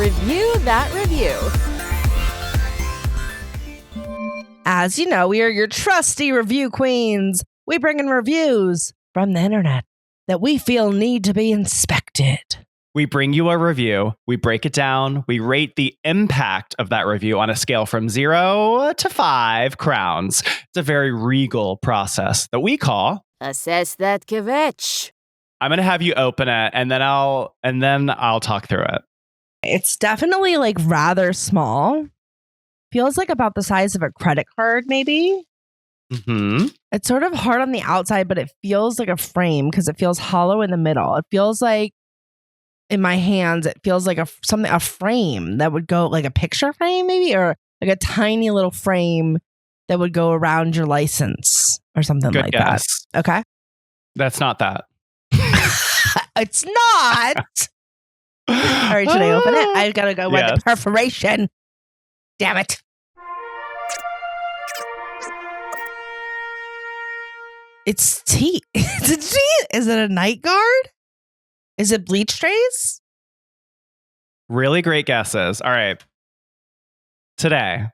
Review That Review. As you know, we are your trusty review queens. We bring in reviews from the internet that we feel need to be inspected. We bring you a review, we break it down, we rate the impact of that review on a scale from 0 to 5 crowns. It's a very regal process that we call Assess That 𝐾𝐽. I'm going to have you open it and then I'll talk through it. It's definitely like rather small. Feels like about the size of a credit card, maybe. Mm-hmm. It's sort of hard on the outside, but it feels like a frame because it feels hollow in the middle. It feels like in my hands, it feels like a frame that would go like a picture frame, maybe, or like a tiny little frame that would go around your license or something Good like guess. that. Okay. That's not that. It's not. All right, should I open it? I gotta go with the perforation. Damn it. It's teeth. It's a teeth. Is it a night guard? Is it bleach trays? Really great guesses. All right. Today,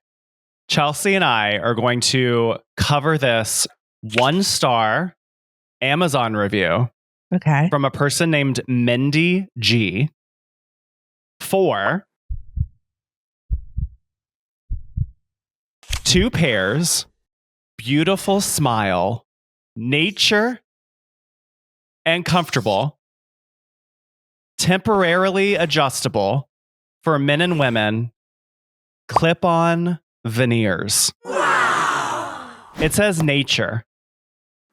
Chelsey and I are going to cover this 1-star Amazon review Okay. from a person named Mindy G for 2 pairs, beautiful smile, nature, and comfortable, temporarily adjustable for men and women, clip-on veneers. Wow. It says nature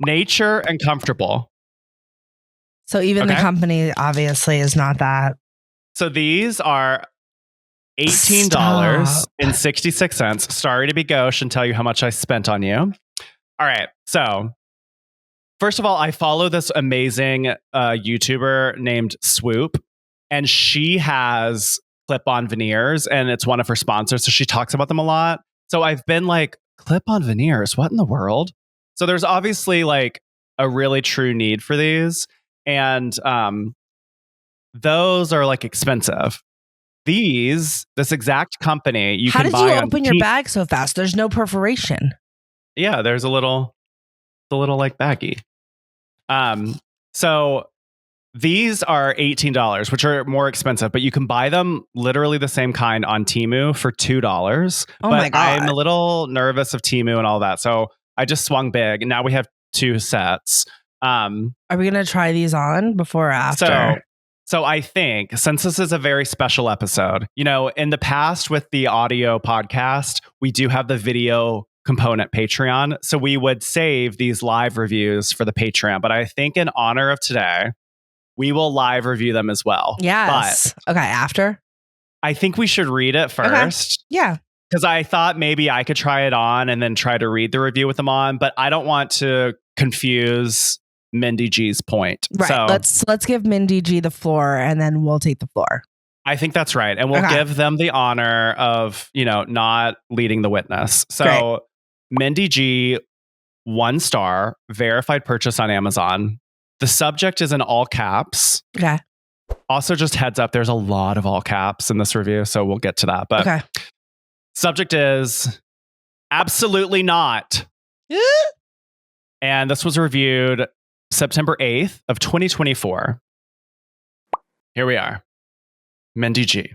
and comfortable. So even the company obviously is not that. So these are $18.66. Sorry to be gauche and tell you how much I spent on you. All right. So first of all, I follow this amazing YouTuber named Swoop, and she has clip-on veneers, and it's one of her sponsors. So she talks about them a lot. So I've been like, clip-on veneers, what in the world? So there's obviously like a really true need for these. And those are like expensive. This exact company, you How can buy. How did you open your bag so fast? There's no perforation. Yeah, there's the little like baggie. So these are $18, which are more expensive, but you can buy them literally the same kind on Temu for $2. Oh but my God. I'm a little nervous of Temu and all that. So I just swung big, and now we have 2 sets. Are we going to try these on before or after? So I think, since this is a very special episode, in the past with the audio podcast, we do have the video component Patreon. So we would save these live reviews for the Patreon. But I think in honor of today, we will live review them as well. Yes. But okay, after? I think we should read it first. Okay. Yeah. Because I thought maybe I could try it on and then try to read the review with them on. But I don't want to confuse Mindy G's point. Right. So let's give Mindy G the floor, and then we'll take the floor. I think that's right. And we'll give them the honor of, not leading the witness. So Great. Mindy G, 1 star, verified purchase on Amazon. The subject is in all caps. Okay. Also, just heads up, there's a lot of all caps in this review, so we'll get to that. But okay. Subject is absolutely not. And this was reviewed September 8th of 2024. Here we are. Mindy G.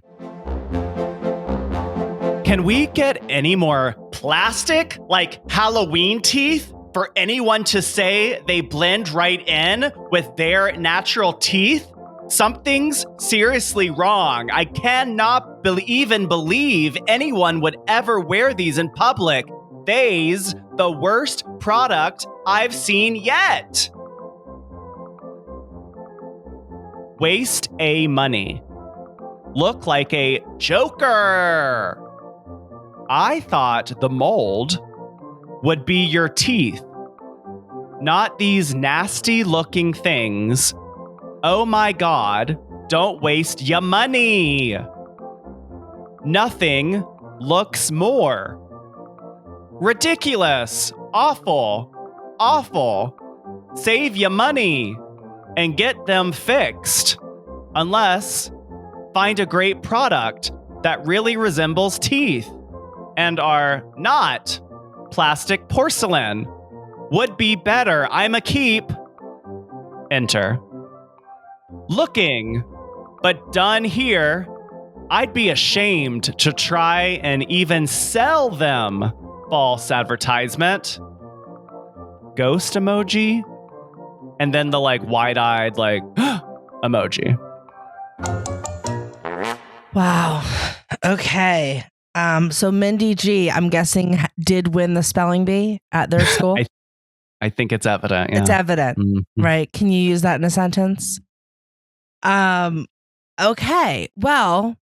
Can we get any more plastic, like Halloween teeth, for anyone to say they blend right in with their natural teeth? Something's seriously wrong. I cannot even believe anyone would ever wear these in public. They's the worst product I've seen yet. Waste a money. Look like a joker. I thought the mold would be your teeth, not these nasty looking things. Oh my God, don't waste your money. Nothing looks more ridiculous, awful. Save your money and get them fixed. Unless find a great product that really resembles teeth and are not plastic porcelain. Would be better. I'm a keep. Enter. Looking, but done here. I'd be ashamed to try and even sell them. False advertisement. Ghost emoji. And then the like wide-eyed like emoji. Wow. Okay. So Mindy G, I'm guessing, did win the spelling bee at their school. I think it's evident. Yeah. It's evident, right? Can you use that in a sentence? Okay. Well,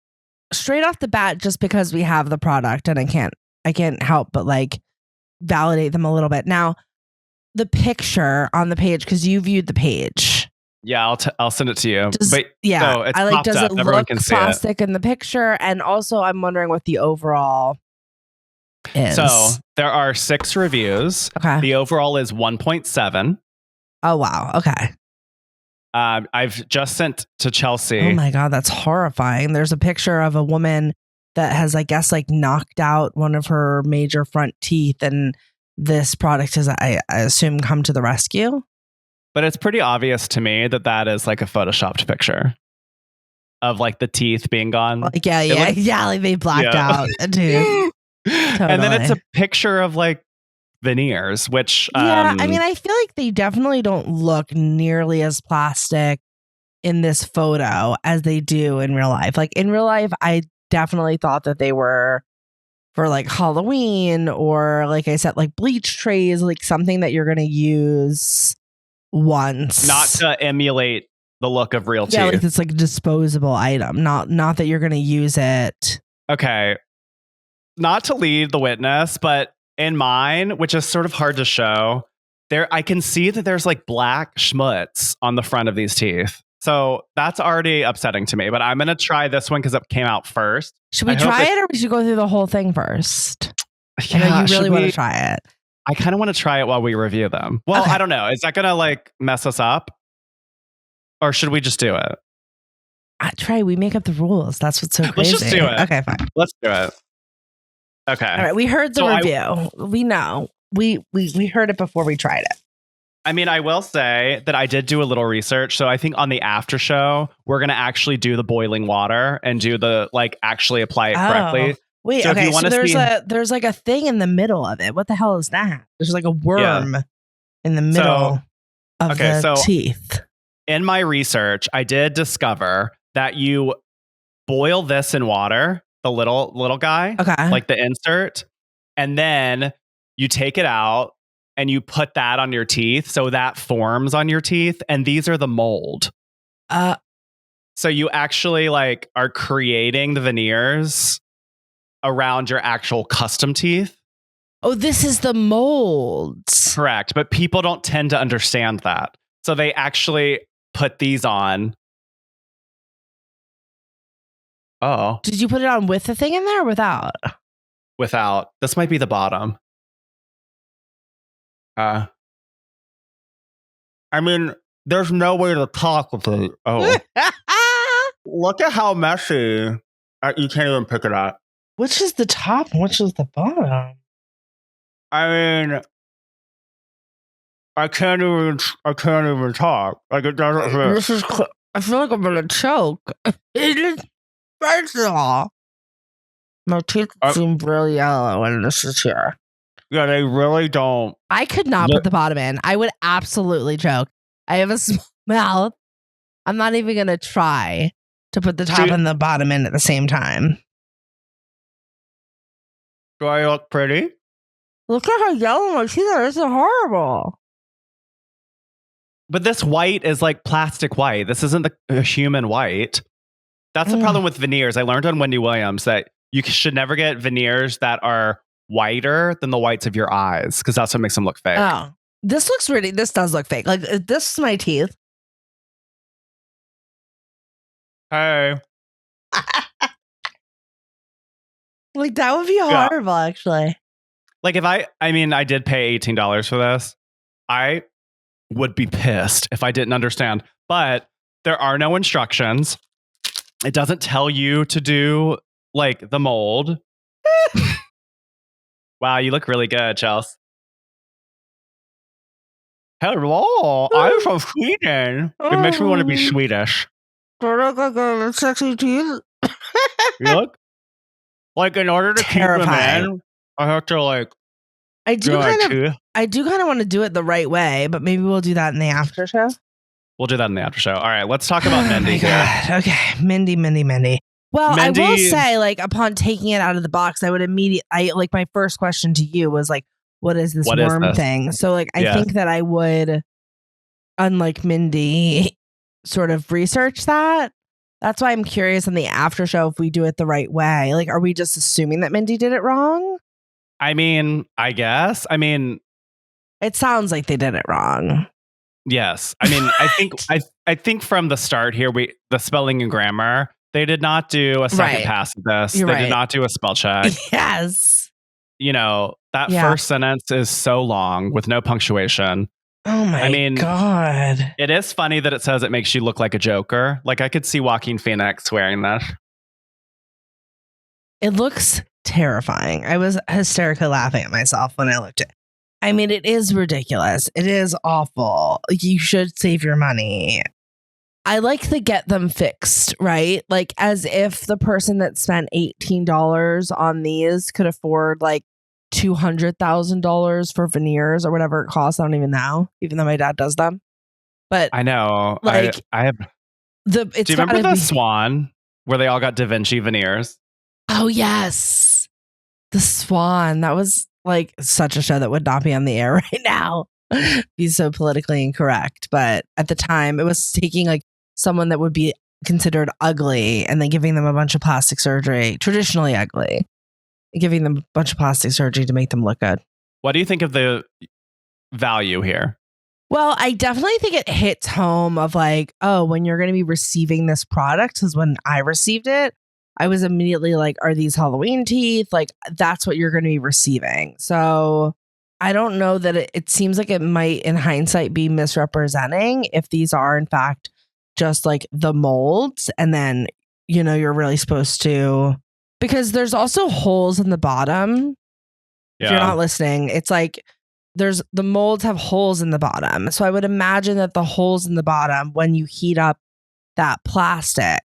straight off the bat, just because we have the product, and I can't help but like validate them a little bit. Now, the picture on the page, because you viewed the page. Yeah, I'll send it to you. Does, but yeah, no, it's I like. popped Does up. it Everyone look can see plastic in the picture? And also, I'm wondering what the overall is. So there are 6 reviews. Okay. The overall is 1.7. Oh wow. Okay. I've just sent to Chelsey. Oh my God, that's horrifying. There's a picture of a woman that has, I guess, like knocked out one of her major front teeth, and this product has, I assume, come to the rescue. But it's pretty obvious to me that is like a photoshopped picture of like the teeth being gone. Like, yeah, like they blacked out a tooth. Totally. And then it's a picture of like veneers, which I mean, I feel like they definitely don't look nearly as plastic in this photo as they do in real life. Like in real life, I definitely thought that they were for like Halloween, or like I said, like bleach trays, like something that you're going to use once, not to emulate the look of real teeth. Yeah, like it's like a disposable item, not that you're going to use it. Okay, not to lead the witness, but in mine, which is sort of hard to show, there I can see that there's like black schmutz on the front of these teeth. So that's already upsetting to me, but I'm going to try this one because it came out first. Should we try it, or we should go through the whole thing first? Yeah, I know you really want to try it. I kind of want to try it while we review them. Well, okay. I don't know. Is that going to like mess us up? Or should we just do it? Trey, we make up the rules. That's what's so crazy. Let's just do it. Okay, fine. Let's do it. Okay. All right. We heard the review. We know. We heard it before we tried it. I mean, I will say that I did do a little research. So I think on the after show, we're going to actually do the boiling water and do the like actually apply it correctly. Wait, so okay. So there's like a thing in the middle of it. What the hell is that? There's like a worm in the middle of the teeth. In my research, I did discover that you boil this in water, the little guy, like the insert, and then you take it out and you put that on your teeth, so that forms on your teeth, and these are the mold. So you actually like are creating the veneers around your actual custom teeth. Oh, this is the molds. Correct, but people don't tend to understand that. So they actually put these on. Oh. Did you put it on with the thing in there or without? Without. This might be the bottom. I mean, there's no way to talk with it. Oh. Look at how messy. You can't even pick it up. Which is the top and which is the bottom? I mean, I can't even talk. Like it doesn't fit. I feel like I'm gonna choke. First of all, my teeth seem really yellow when this is here. Yeah, they really don't. I could not put the bottom in. I would absolutely choke. I have a small mouth. I'm not even gonna try to put the top and the bottom in at the same time. Do I look pretty? Look at how yellow my teeth are. This is horrible. But this white is like plastic white. This isn't the human white. That's the problem with veneers. I learned on Wendy Williams that you should never get veneers that are whiter than the whites of your eyes, because that's what makes them look fake. Oh, this does look fake. Like this is my teeth. Hey. Like that would be horrible, actually. Like if I did pay $18 for this. I would be pissed if I didn't understand. But there are no instructions. It doesn't tell you to do like the mold. Wow, you look really good, Chelsey. Hello, I'm from Sweden. It makes me want to be Swedish. Do I look like a sexy teeth? You look like in order to Terrifying. keep them in, I have to like I do do my kind of tooth. want to do it the right way, but maybe we'll do that in the after show. We'll do that in the after show. All right, let's talk about Mindy. Oh my here. God. Okay, Mindy. Well, Mindy- I will say, like, upon taking it out of the box, I would like my first question to you was like, what is this What is worm this? thing? So, like, I think that I would, unlike Mindy, sort of research that. That's why I'm curious on the after show if we do it the right way. Like, are we just assuming that Mindy did it wrong? I mean, I guess. I mean, It sounds like they did it wrong. yes. I mean, I think from the start here, the spelling and grammar, they did not do a second Right. pass of this. You're They right. did not do a spell check. Yes. You know, that Yeah. first sentence is so long with no punctuation. Oh my God. It is funny that it says it makes you look like a Joker. Like I could see Joaquin Phoenix wearing that. It looks terrifying. I was hysterically laughing at myself when I looked at it. I mean, it is ridiculous. It is awful. Like, you should save your money. I like the get them fixed, right? Like, as if the person that spent $18 on these could afford like $200,000 for veneers or whatever it costs. I don't even know, even though my dad does them. But I know. Like, I have. do Do you remember the Swan where they all got Da Vinci veneers? Oh, yes. The Swan. That was like such a show that would not be on the air right now. Be so politically incorrect. But at the time, it was taking like someone that would be considered ugly and then giving them a bunch of plastic surgery, traditionally ugly, giving them a bunch of plastic surgery to make them look good. What do you think of the value here? Well, I definitely think it hits home of like, oh, when you're going to be receiving this product, because when I received it, I was immediately like, are these Halloween teeth? Like, that's what you're going to be receiving. So I don't know that it seems like it might, in hindsight, be misrepresenting if these are, in fact, just like the molds. And then, you know, you're really supposed to, because there's also holes in the bottom. If you're not listening, it's like the molds have holes in the bottom. So I would imagine that the holes in the bottom, when you heat up that plastic,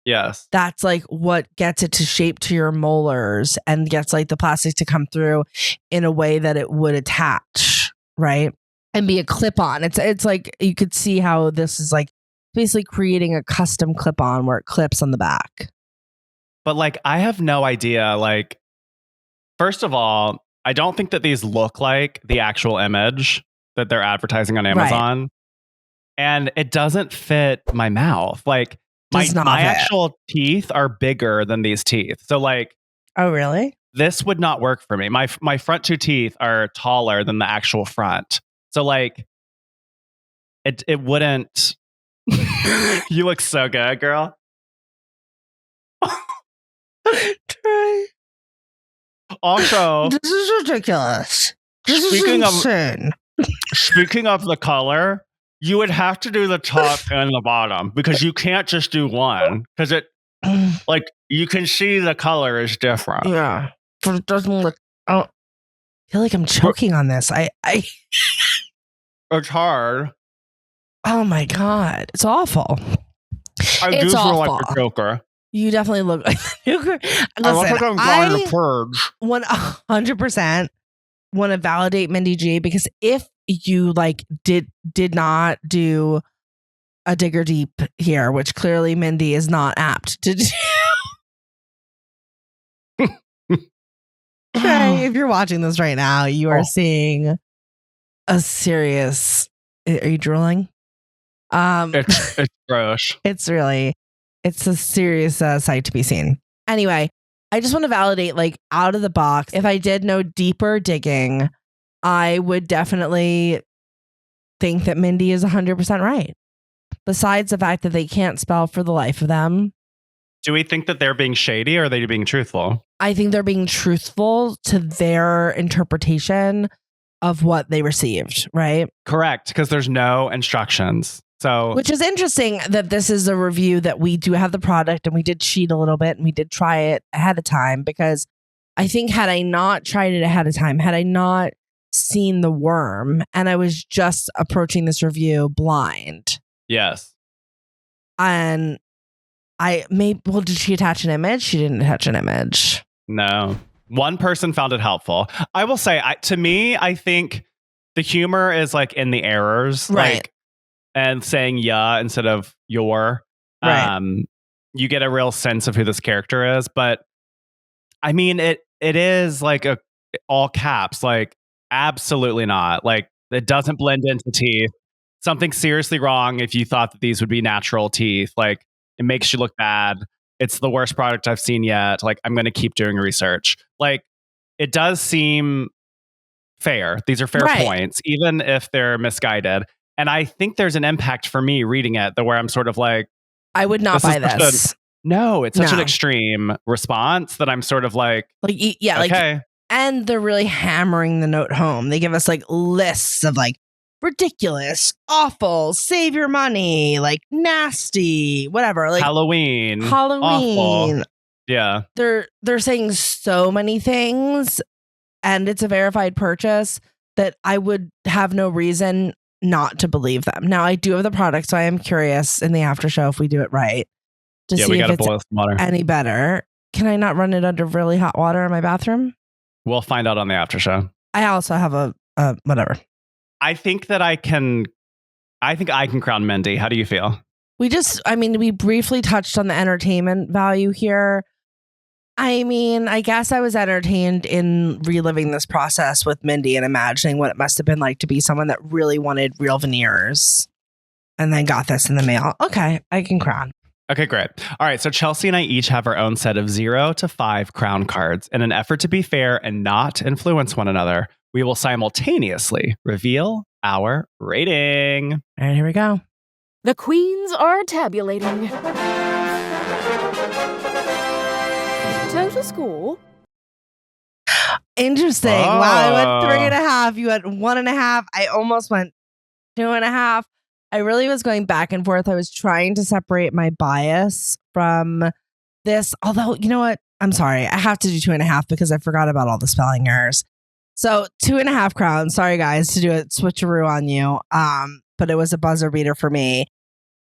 Yes. that's like what gets it to shape to your molars and gets like the plastic to come through in a way that it would attach, right? And be a clip-on. It's like you could see how this is like basically creating a custom clip-on where it clips on the back. But like, I have no idea. Like, first of all, I don't think that these look like the actual image that they're advertising on Amazon. And it doesn't fit my mouth. Like, my actual teeth are bigger than these teeth. So like, oh really? This would not work for me. My front two teeth are taller than the actual front. So like, it wouldn't. You look so good, girl. Trey, Also, this is ridiculous. This Speaking is of- insane. speaking of the color, you would have to do the top and the bottom because you can't just do one because it, like, you can see the color is different. Yeah, but it doesn't look. I feel like I'm choking on this. I. It's hard. Oh my God, it's awful. I do It's feel like awful. a Joker. You definitely look like Joker. I look like Listen, I'm going I to purge. 100% want to validate Mindy G, because if you like did not do a digger deep here, which clearly Mindy is not apt to do. Okay, if you're watching this right now, you are seeing a serious. Are you drooling? It's gross. It's a serious sight to be seen. Anyway, I just want to validate, like, out of the box, if I did no deeper digging, I would definitely think that Mindy is 100% right. Besides the fact that they can't spell for the life of them. Do we think that they're being shady or are they being truthful? I think they're being truthful to their interpretation of what they received, right? Correct, because there's no instructions. So, which is interesting that this is a review that we do have the product and we did cheat a little bit and we did try it ahead of time, because I think had I not tried it ahead of time, had I not seen the worm and I was just approaching this review blind. yes. And did she attach an image? She didn't attach an image. No. One person found it helpful. I will say, to me, I think the humor is like in the errors. Right. Like, and saying yeah instead of your. Right. You get a real sense of who this character is. But I mean, it is like all caps, like absolutely not. Like it doesn't blend into teeth. Something seriously wrong if you thought that these would be natural teeth. Like it makes you look bad. It's the worst product I've seen yet. Like I'm going to keep doing research. Like it does seem fair. These are fair points, even if they're misguided. And I think there's an impact for me reading it, where I'm sort of like, I would not buy this. No, it's such an extreme response that I'm sort of like yeah, okay. And they're really hammering the note home. They give us like lists of like ridiculous, awful, save your money, like nasty, whatever, like Halloween. Awful. Yeah. They're saying so many things, and it's a verified purchase that I would have no reason not to believe them. Now I do have the product, so I am curious in the after show if we do it right to see if it's any better. Can I not run it under really hot water in my bathroom? We'll find out on the after show. I also have a whatever. I think that I can crown Mindy. How do you feel? We briefly touched on the entertainment value here. I mean, I guess I was entertained in reliving this process with Mindy and imagining what it must have been like to be someone that really wanted real veneers and then got this in the mail. Okay, I can crown. Okay, great. All right, so Chelsey and I each have our own set of 0 to 5 crown cards. In an effort to be fair and not influence one another, we will simultaneously reveal our rating. All right, here we go. The queens are tabulating. Total score. Interesting. Oh. Wow, I went 3.5. You went 1.5. I almost went 2.5. I really was going back and forth. I was trying to separate my bias from this. Although, you know what? I'm sorry. I have to do 2.5 because I forgot about all the spelling errors. So 2.5 crowns. Sorry, guys, to do a switcheroo on you. But it was a buzzer beater for me.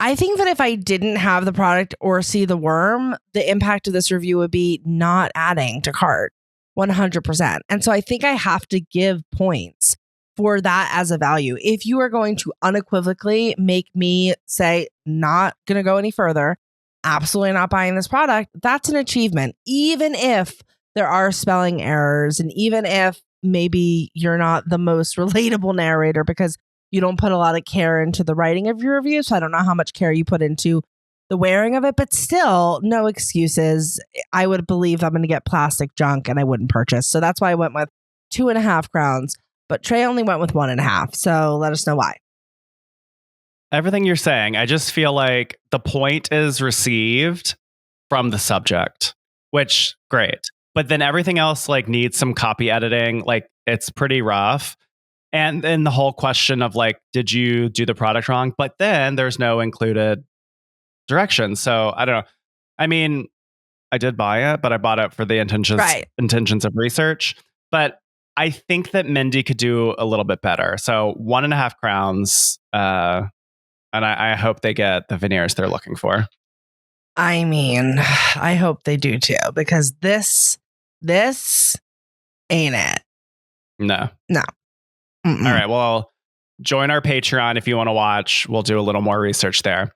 I think that if I didn't have the product or see the worm, the impact of this review would be not adding to cart 100%. And so I think I have to give points for that as a value. If you are going to unequivocally make me say, not going to go any further, absolutely not buying this product, that's an achievement. Even if there are spelling errors and even if maybe you're not the most relatable narrator because you don't put a lot of care into the writing of your review. So I don't know how much care you put into the wearing of it, but still no excuses. I would believe I'm going to get plastic junk and I wouldn't purchase. So that's why I went with 2.5 crowns, but Trey only went with 1.5. So let us know why. Everything you're saying, I just feel like the point is received from the subject, which great. But then everything else like needs some copy editing. Like it's pretty rough. And then the whole question of like, did you do the product wrong? But then there's no included directions. So I don't know. I mean, I did buy it, but I bought it for the intentions of research. But I think that Mindy could do a little bit better. So 1.5 crowns. And I hope they get the veneers they're looking for. I mean, I hope they do too, because this ain't it. No. Mm-mm. All right. Well, join our Patreon if you want to watch. We'll do a little more research there.